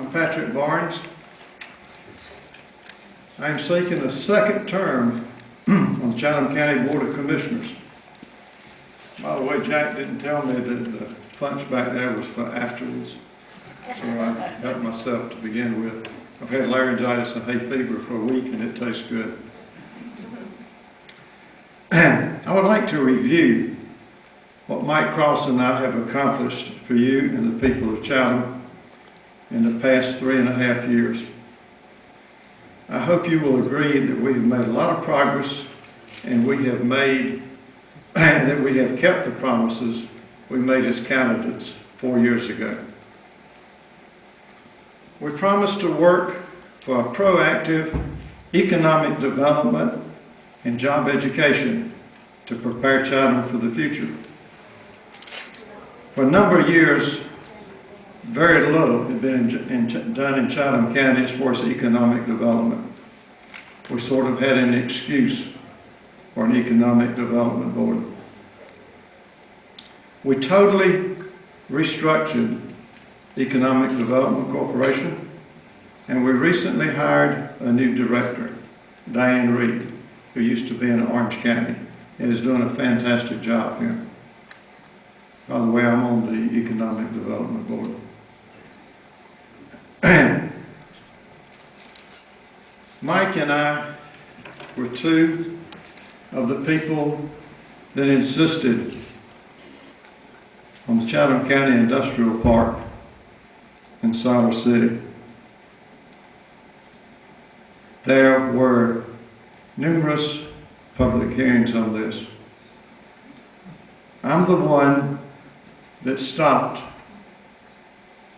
I'm Patrick Barnes. I'm seeking a second term on the Chatham County Board of Commissioners. By the way, Jack didn't tell me that the punch back there was for afterwards, so I helped myself to begin with. I've had laryngitis and hay fever for a week and it tastes good. I would like to review what Mike Cross and I have accomplished for you and the people of Chatham in the past 3.5 years. I hope you will agree that we have made a lot of progress and that we have kept the promises we made as candidates 4 years ago. We promised to work for a proactive economic development and job education to prepare Chatham for the future. For a number of years, very little had been done in Chatham County as far as economic development. We sort of had an excuse for an economic development board. We totally restructured Economic Development Corporation, and we recently hired a new director, Diane Reed, who used to be in Orange County and is doing a fantastic job here. By the way, I'm on the Economic Development Board. Mike and I were two of the people that insisted on the Chatham County Industrial Park in Sally City. There were numerous public hearings on this. I'm the one that stopped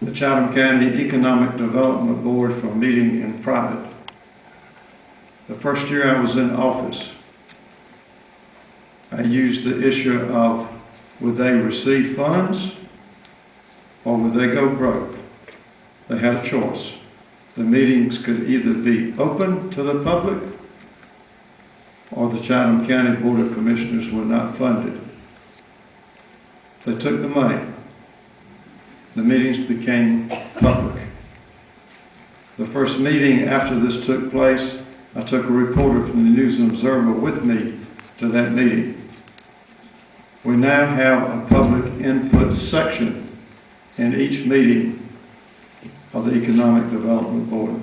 the Chatham County Economic Development Board from meeting in private. The first year I was in office, I used the issue of would they receive funds or would they go broke? They had a choice. The meetings could either be open to the public or the Chatham County Board of Commissioners were not funded. They took the money. The meetings became public. The first meeting after this took place, I took a reporter from the News and Observer with me to that meeting. We now have a public input section in each meeting of the Economic Development Board.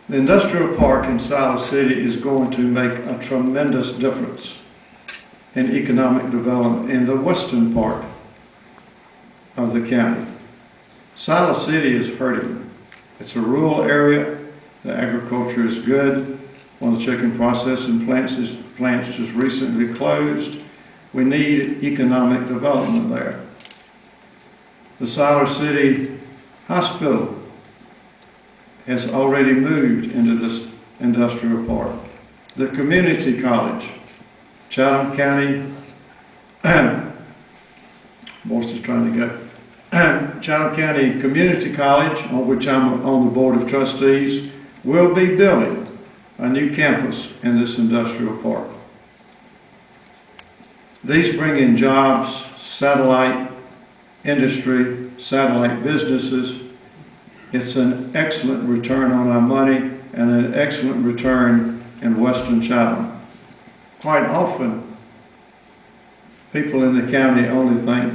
The industrial park in Sally City is going to make a tremendous difference in economic development in the western part of the county. Sally City is hurting. It's a rural area. The agriculture is good. One of the chicken processing plants just recently closed. We need economic development there. The Sally City Hospital has already moved into this industrial park. The community college, Chatham County, voice is trying to go. Chatham County Community College, on which I'm on the Board of Trustees, will be building a new campus in this industrial park. These bring in jobs, satellite industry, satellite businesses. It's an excellent return on our money and an excellent return in Western Chatham. Quite often, people in the county only think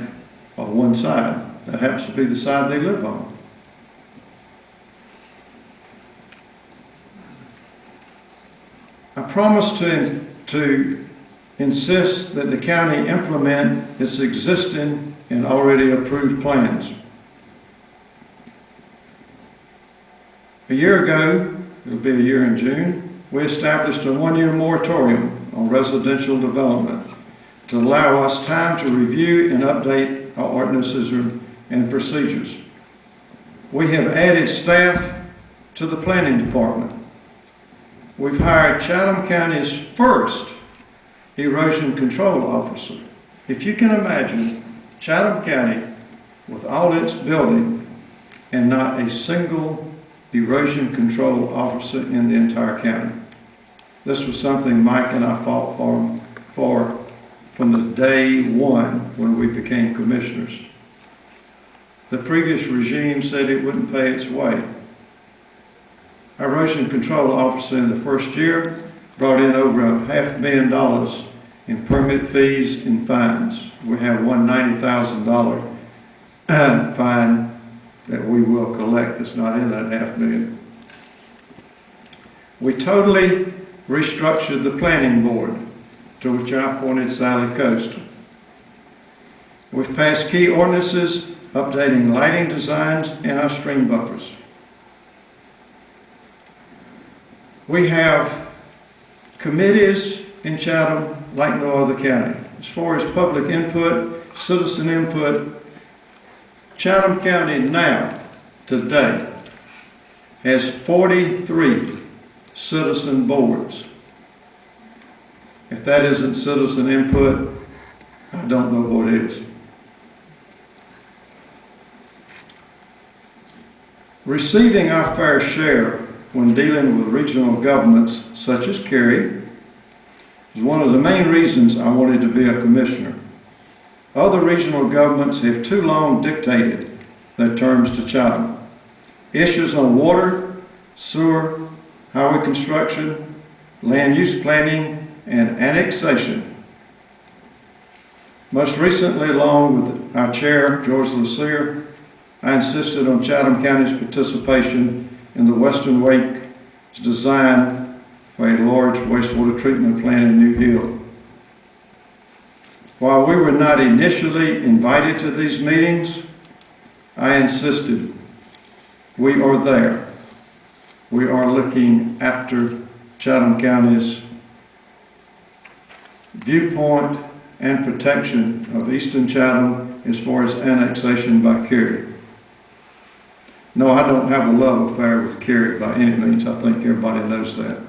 of one side. That happens to be the side they live on. I promise to insist that the county implement its existing and already approved plans. A year ago, it'll be a year in June, we established a 1-year moratorium on residential development to allow us time to review and update our ordinances and procedures. We have added staff to the planning department. We've hired Chatham County's first erosion control officer. If you can imagine Chatham County with all its building and not a single erosion control officer in the entire county. This was something Mike and I fought for from the day one when we became commissioners. the previous regime said it wouldn't pay its way. Our erosion control officer in the first year brought in over $500,000 in permit fees and fines. We have one $90,000 fine that we will collect that's not in that $500,000. We totally restructured the planning board, to which I appointed Sally Kost. We've passed key ordinances updating lighting designs and our stream buffers. We have committees in Chatham like no other county. As far as public input, citizen input, Chatham County now, today, has 43 citizen boards. If that isn't citizen input, I don't know what is. Receiving our fair share when dealing with regional governments such as Cary is one of the main reasons I wanted to be a commissioner. Other regional governments have too long dictated their terms to Chatham. Issues on water, sewer, highway construction, land use planning, and annexation. Most recently, along with our chair, George Lucier, I insisted on Chatham County's participation in the Western Wake's design for a large wastewater treatment plant in New Hill. While we were not initially invited to these meetings, I insisted. We are there. We are looking after Chatham County's viewpoint and protection of Eastern Chatham as far as annexation by Cary. No, I don't have a love affair with Cary by any means. I think everybody knows that.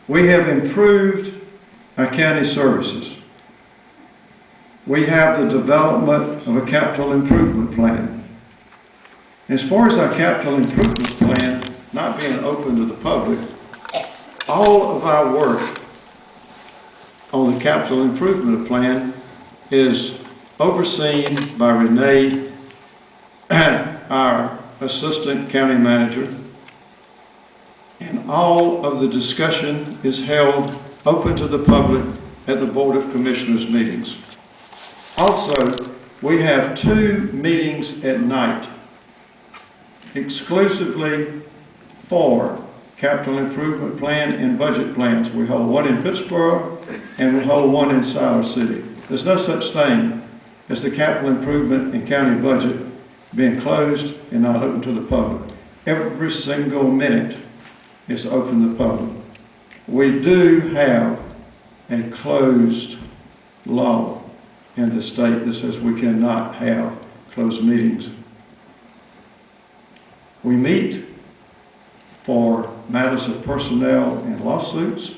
We have improved our county services. We have the development of a capital improvement plan. As far as our capital improvement plan not being open to the public, all of our work on the capital improvement plan is overseen by Renee, our assistant county manager, and all of the discussion is held open to the public at the Board of Commissioners meetings. Also, we have 2 meetings at night exclusively for capital improvement plan and budget plans. We hold one in Pittsburgh and we hold one in Siler City. There's no such thing as the capital improvement and county budget being closed and not open to the public. Every single minute is open to the public. We do have a closed law in the state that says we cannot have closed meetings. We meet for matters of personnel and lawsuits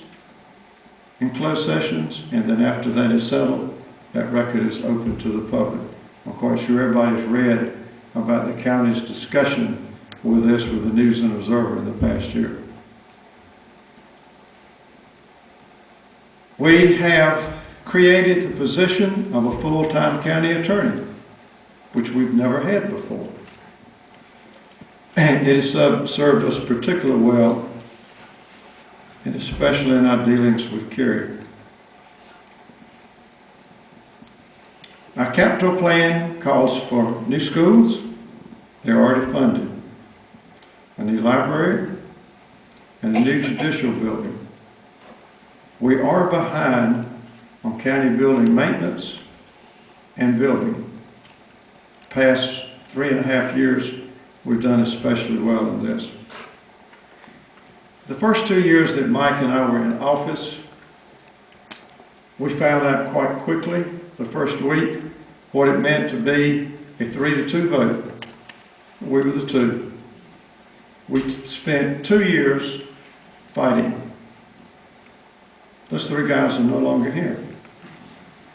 in closed sessions, and then after that is settled, that record is open to the public. Of course, everybody's read about the county's discussion with this with the News and Observer in the past year. We have created the position of a full-time county attorney, which we've never had before. And it has served us particularly well, and especially in our dealings with Cary. Our capital plan calls for new schools. They're already funded. A new library and a new judicial building. We are behind on county building maintenance and building. Past 3.5 years, we've done especially well in this. The first 2 years that Mike and I were in office, we found out quite quickly, the first week, what it meant to be a 3-2 vote. We were the 2. We spent 2 years fighting. Those 3 guys are no longer here.